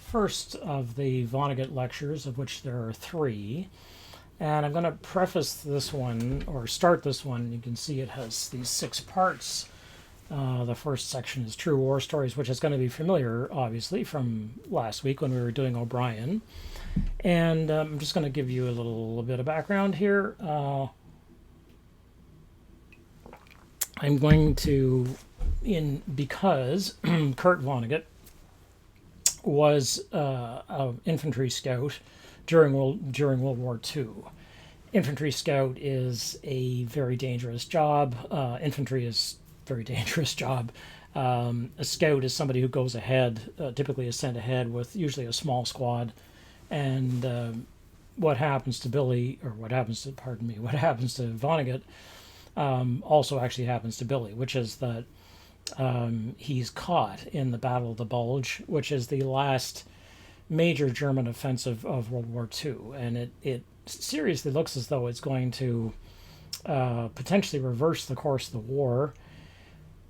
first of the Vonnegut lectures, of which there are three. And I'm going to preface this one, or start this one. You can see it has these 6 parts. The first section is True War Stories, which is going to be familiar, obviously, from last week when we were doing O'Brien. And I'm just going to give you a little bit of background here. I'm going to, because Kurt Vonnegut was an infantry scout during World War II. Infantry scout is a very dangerous job. Infantry is a very dangerous job. A scout is somebody who goes ahead, typically is sent ahead with usually a small squad. And what happens to Vonnegut also actually happens to Billy, which is that he's caught in the Battle of the Bulge, which is the last major German offensive of World War II. And it seriously looks as though it's going to potentially reverse the course of the war.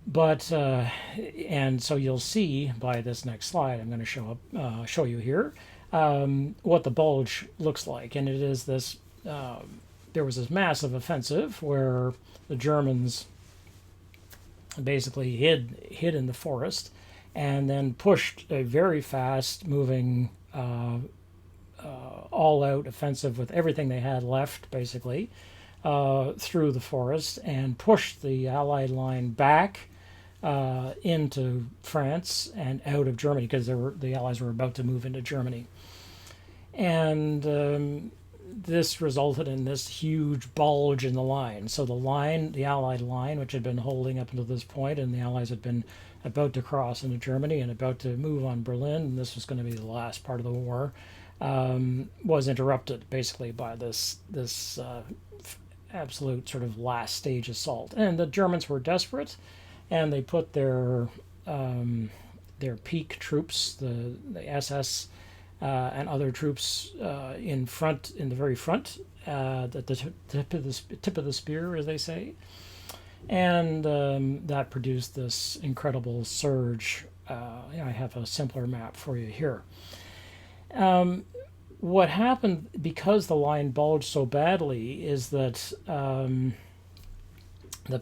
But, and so you'll see by this next slide, I'm going to show you here, what the Bulge looks like. And it is this, there was this massive offensive where the Germans basically hid in the forest and then pushed a very fast moving all-out offensive with everything they had left, basically, through the forest, and pushed the Allied line back into France and out of Germany, because the Allies were about to move into Germany. And this resulted in this huge bulge in the line. So the Allied line, which had been holding up until this point, and the Allies had been about to cross into Germany and about to move on Berlin, and this was going to be the last part of the war, was interrupted basically by this absolute sort of last stage assault. And the Germans were desperate, and they put their peak troops, the SS, and other troops in the very front, at the tip of the spear, as they say, and that produced this incredible surge. I have a simpler map for you here. What happened, because the line bulged so badly, is that the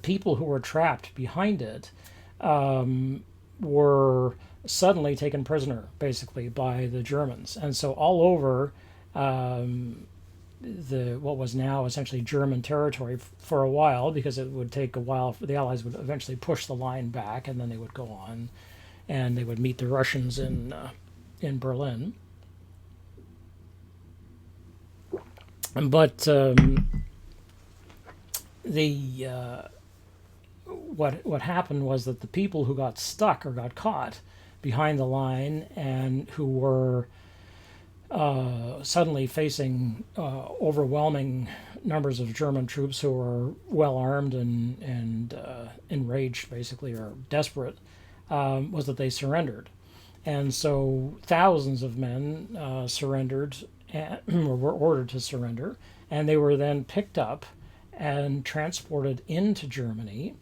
people who were trapped behind it were suddenly taken prisoner, basically, by the Germans. And so all over what was now essentially German territory for a while, because it would take a while, the Allies would eventually push the line back, and then they would go on, and they would meet the Russians in Berlin. But what happened was that the people who got stuck or got caught behind the line, and who were suddenly facing overwhelming numbers of German troops who were well armed and enraged, basically, or desperate, was that they surrendered. And so thousands of men surrendered, or were ordered to surrender, and they were then picked up and transported into Germany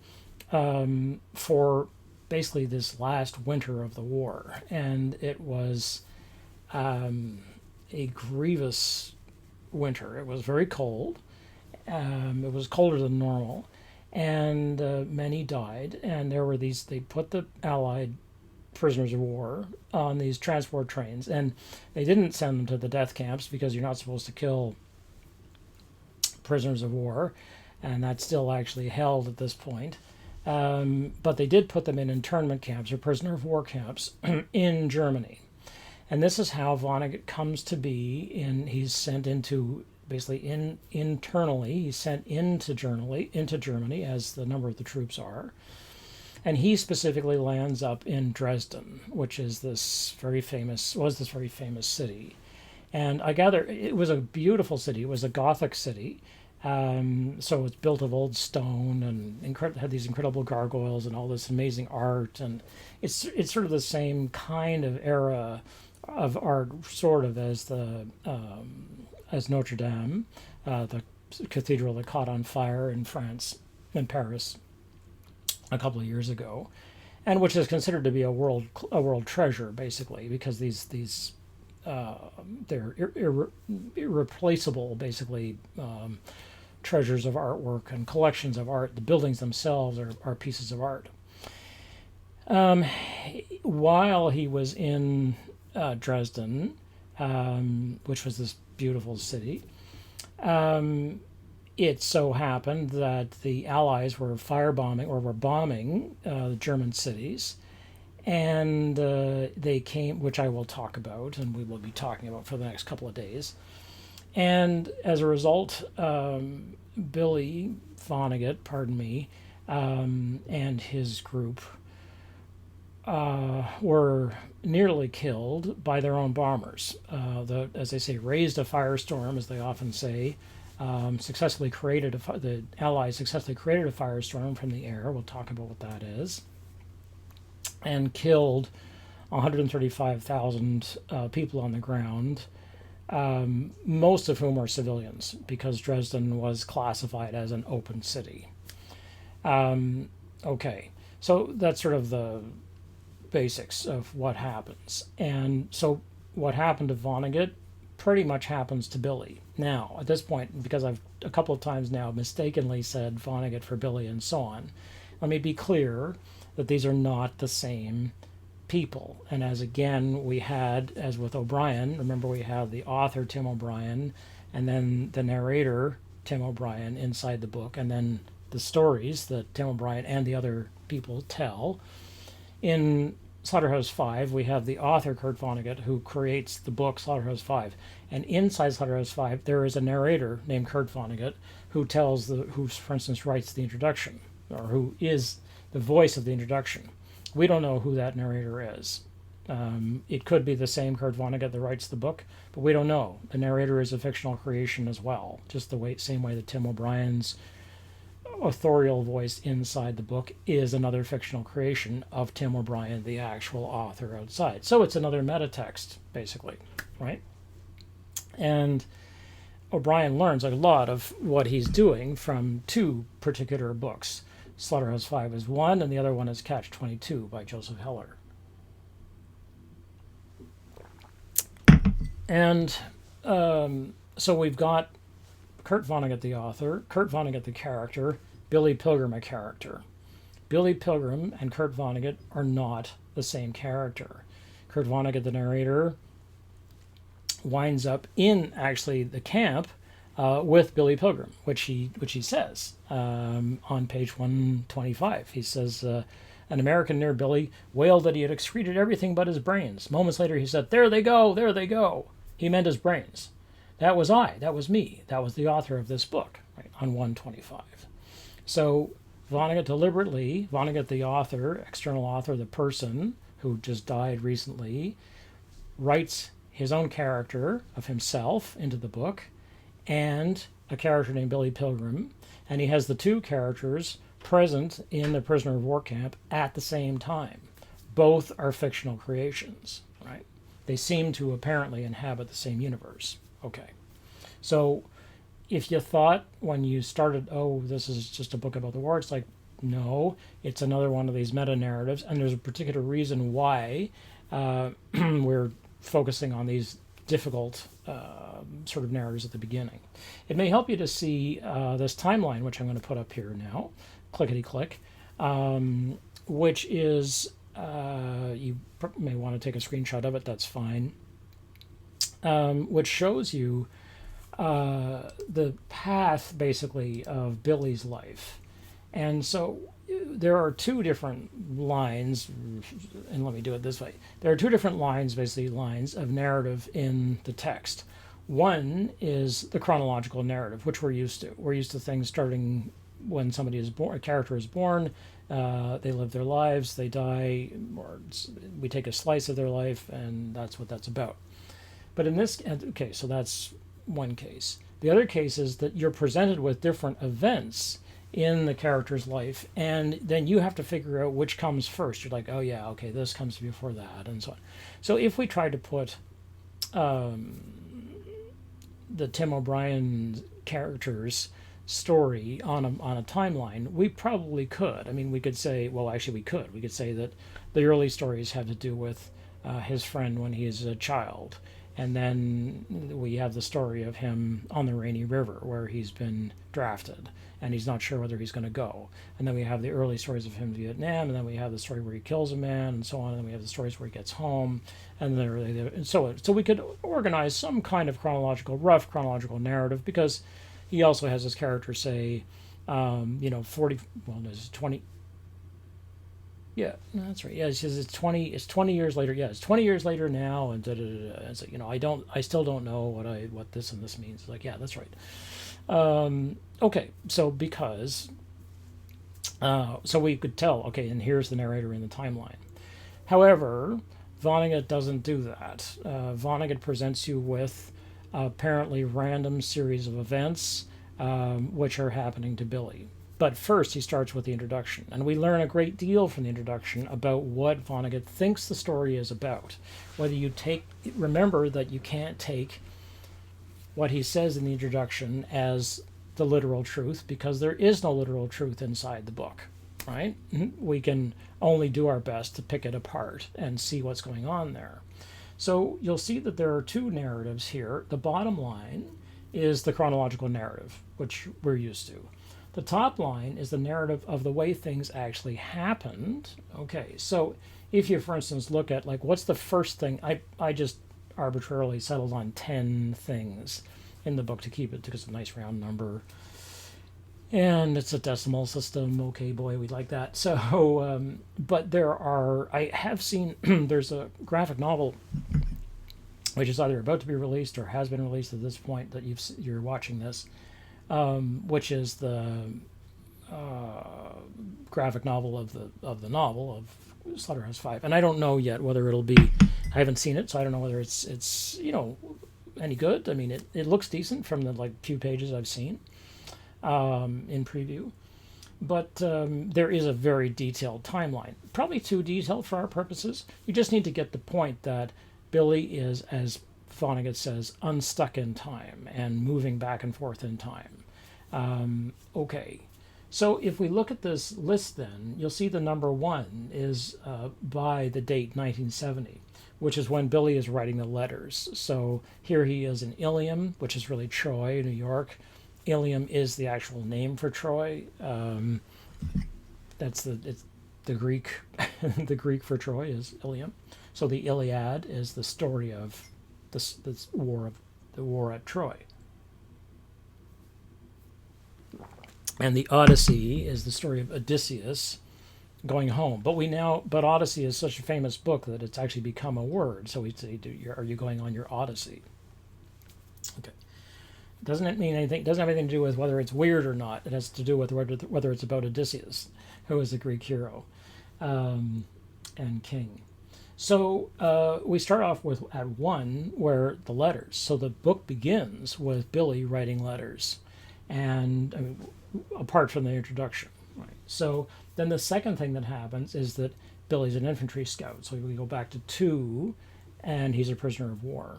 for basically this last winter of the war. And it was a grievous winter. It was very cold. It was colder than normal, and many died. And they put the Allied prisoners of war on these transport trains, and they didn't send them to the death camps, because you're not supposed to kill prisoners of war, and that's still actually held at this point. But they did put them in internment camps, or prisoner of war camps, in Germany. And this is how Vonnegut comes to be. He's sent into, basically internally, he's sent into Germany, as the number of the troops are. And he specifically lands up in Dresden, which is this very famous city. And I gather it was a beautiful city. It was a Gothic city. So it's built of old stone, and had these incredible gargoyles and all this amazing art. And it's sort of the same kind of era of art, sort of, as as Notre Dame, the cathedral that caught on fire in France, in Paris, a couple of years ago, and which is considered to be a world treasure, basically, because these they're irreplaceable, basically, treasures of artwork and collections of art. The buildings themselves are pieces of art. While he was in Dresden, which was this beautiful city, it so happened that the Allies were firebombing or were bombing the German cities, and they came, which I will talk about, and we will be talking about for the next couple of days. And as a result, Billy Vonnegut, pardon me, and his group were nearly killed by their own bombers. As they say, raised a firestorm, as they often say, successfully created the Allies successfully created a firestorm from the air. We'll talk about what that is, and killed 135,000 people on the ground, most of whom are civilians, because Dresden was classified as an open city. Okay, so that's sort of the basics of what happens. And so what happened to Vonnegut pretty much happens to Billy. Now, at this point, because I've a couple of times now mistakenly said Vonnegut for Billy and so on, let me be clear that these are not the same people. And as again we had, as with O'Brien, remember we have the author Tim O'Brien, and then the narrator Tim O'Brien inside the book, and then the stories that Tim O'Brien and the other people tell. In Slaughterhouse-Five, we have the author Kurt Vonnegut, who creates the book Slaughterhouse-Five, and inside Slaughterhouse-Five there is a narrator named Kurt Vonnegut who tells who, for instance, writes the introduction, or who is the voice of the introduction. We don't know who that narrator is. It could be the same Kurt Vonnegut that writes the book, but we don't know. The narrator is a fictional creation as well, just the same way that Tim O'Brien's authorial voice inside the book is another fictional creation of Tim O'Brien, the actual author outside. So it's another metatext, basically, right? And O'Brien learns a lot of what he's doing from two particular books. Slaughterhouse-Five is one, and the other one is Catch-22 by Joseph Heller. And so we've got Kurt Vonnegut, the author, Kurt Vonnegut, the character, Billy Pilgrim, a character. Billy Pilgrim and Kurt Vonnegut are not the same character. Kurt Vonnegut, the narrator, winds up in actually the camp with Billy Pilgrim, which he says on page 125. He says, an American near Billy wailed that he had excreted everything but his brains. Moments later he said, there they go, there they go. He meant his brains. That was I, that was me, that was the author of this book, right, on 125. So Vonnegut deliberately, Vonnegut the author, external author, the person who just died recently, writes his own character of himself into the book, and a character named Billy Pilgrim, and he has the two characters present in the prisoner of war camp at the same time. Both are fictional creations, right? They seem to apparently inhabit the same universe. Okay, so if you thought when you started, oh, this is just a book about the war, it's like, no, it's another one of these meta-narratives, and there's a particular reason why we're focusing on these difficult sort of narratives at the beginning. It may help you to see this timeline, which I'm going to put up here now, clickety-click, which is, you may want to take a screenshot of it, that's fine, which shows you the path, basically, of Billy's life. And so there are two different lines, and let me do it this way. There are two different lines, basically lines of narrative in the text. One is the chronological narrative, which we're used to. We're used to things starting when somebody is born, a character is born, they live their lives, they die, or we take a slice of their life, and that's what that's about. But in this, okay, so that's one case. The other case is that you're presented with different events in the character's life, and then you have to figure out which comes first. You're like, oh yeah, okay, this comes before that, and so on. So if we try to put the Tim O'Brien character's story on a timeline, we probably could. I mean, we could say, well, actually we could. We could say that the early stories have to do with his friend when he is a child, And then we have the story of him on the Rainy River where he's been drafted and he's not sure whether he's going to go. And then we have the early stories of him in Vietnam, and then we have the story where he kills a man, and so on. And then we have the stories where he gets home, and so we could organize some kind of rough chronological narrative, because he also has his character say, 40, well, there's 20. Yeah, no, that's right. Yeah, he says it's 20. It's 20 years later. Yeah, it's 20 years later now, and da da da. It's like, I still don't know what this and this means. It's like, yeah, that's right. Okay, so so we could tell. Okay, and here's the narrator in the timeline. However, Vonnegut doesn't do that. Vonnegut presents you with apparently random series of events which are happening to Billy. But first, he starts with the introduction, and we learn a great deal from the introduction about what Vonnegut thinks the story is about. Remember that you can't take what he says in the introduction as the literal truth, because there is no literal truth inside the book, right? We can only do our best to pick it apart and see what's going on there. So you'll see that there are two narratives here. The bottom line is the chronological narrative, which we're used to. The top line is the narrative of the way things actually happened. Okay, so if you, for instance, look at, like, what's the first thing, I just arbitrarily settled on 10 things in the book to keep it, because it's a nice round number. And it's a decimal system. Okay, boy, we like that. So, but I have seen, there's a graphic novel which is either about to be released or has been released at this point that you're watching this, which is the graphic novel of the novel of Slaughterhouse-Five. And I don't know yet whether it'll be. I haven't seen it, so I don't know whether it's any good. I mean, it looks decent from the few pages I've seen in preview, but there is a very detailed timeline. Probably too detailed for our purposes. You just need to get the point that Billy is, as Vonnegut says, unstuck in time and moving back and forth in time. Okay, so if we look at this list, then you'll see the number 1 is by the date 1970, which is when Billy is writing the letters. So here he is in Ilium, which is really Troy, New York. Ilium is the actual name for Troy. It's the Greek. The Greek for Troy is Ilium. So the Iliad is the story of this war at Troy, and the Odyssey is the story of Odysseus going home. But Odyssey is such a famous book that it's actually become a word. So we say, are you going on your Odyssey? Okay. Doesn't it mean anything? It doesn't have anything to do with whether it's weird or not. It has to do with whether it's about Odysseus, who is a Greek hero and king. So we start off at 1, where the letters. So the book begins with Billy writing letters, and apart from the introduction. Right. So then the second thing that happens is that Billy's an infantry scout. So we go back to 2, and he's a prisoner of war.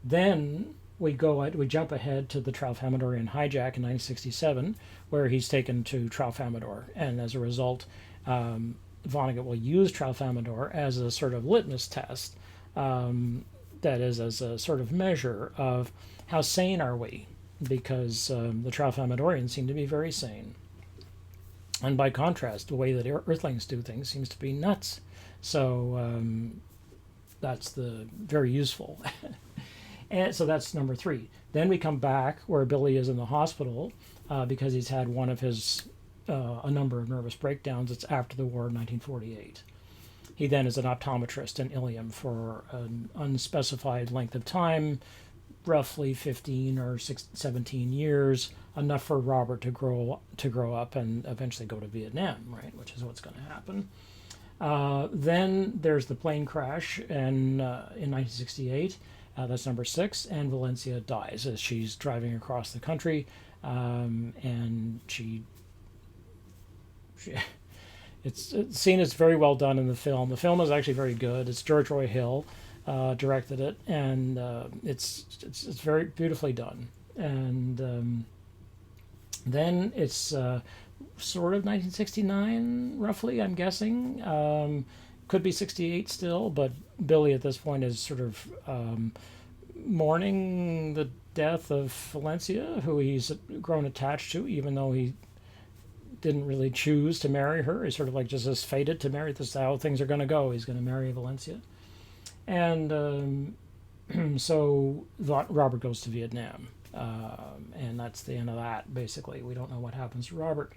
Then we jump ahead to the Tralfamadorian hijack in 1967, where he's taken to Tralfamador, and as a result, Vonnegut will use Tralfamador as a sort of litmus test, that is, as a sort of measure of how sane are we, because the Tralfamadorians seem to be very sane. And by contrast, the way that Earthlings do things seems to be nuts. So that's very useful. And so that's number 3. Then we come back where Billy is in the hospital because he's had one of his a number of nervous breakdowns. It's after the war in 1948. He then is an optometrist in Ilium for an unspecified length of time, roughly 15 or 17 years, enough for Robert to grow up and eventually go to Vietnam, right? Which is what's going to happen. Then there's the plane crash in 1968. That's number 6, and Valencia dies as she's driving across the country, and it's scene is very well done in the film. The film is actually very good. It's George Roy Hill directed it, and it's very beautifully done. And then it's sort of 1969, roughly, I'm guessing. Could be 68 still, but Billy at this point is sort of mourning the death of Valencia, who he's grown attached to, even though he didn't really choose to marry her. He's sort of like just as fated to marry. This is how things are going to go. He's going to marry Valencia. And so Robert goes to Vietnam. And that's the end of that, basically. We don't know what happens to Robert.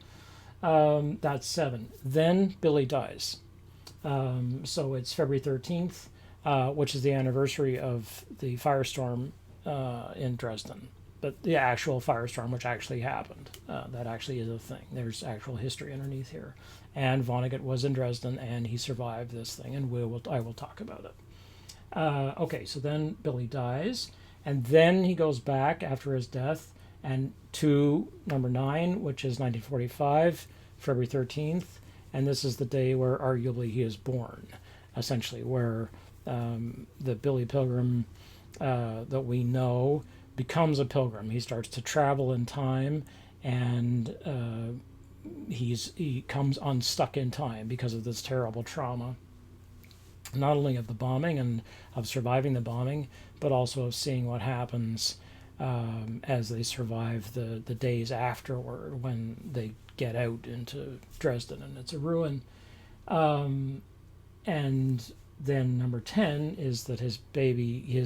That's 7. Then Billy dies. So it's February 13th, which is the anniversary of the firestorm in Dresden. But the actual firestorm, which actually happened, that actually is a thing. There's actual history underneath here. And Vonnegut was in Dresden, and he survived this thing, and I will talk about it. Okay, so then Billy dies, and then he goes back after his death and to number 9, which is 1945, February 13th, and this is the day where arguably he is born, essentially, where the Billy Pilgrim that we know becomes a pilgrim. He starts to travel in time, and he comes unstuck in time because of this terrible trauma, not only of the bombing and of surviving the bombing, but also of seeing what happens as they survive the days afterward when they get out into Dresden and it's a ruin. And then number 10 is that his baby,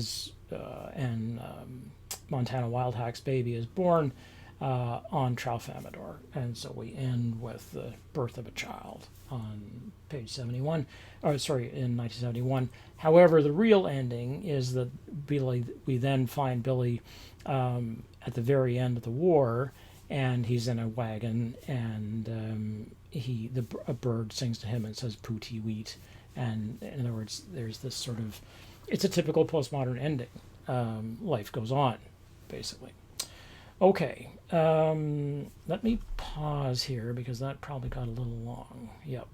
Montana Wild Hack's baby is born on Tralfamadore. And so we end with the birth of a child on page 71, in 1971. However, the real ending is that we then find Billy at the very end of the war, and he's in a wagon, and a bird sings to him and says "Pooty wheat," and in other words, there's this sort of, it's a typical postmodern ending. Life goes on, basically. Okay, let me pause here because that probably got a little long. Yep.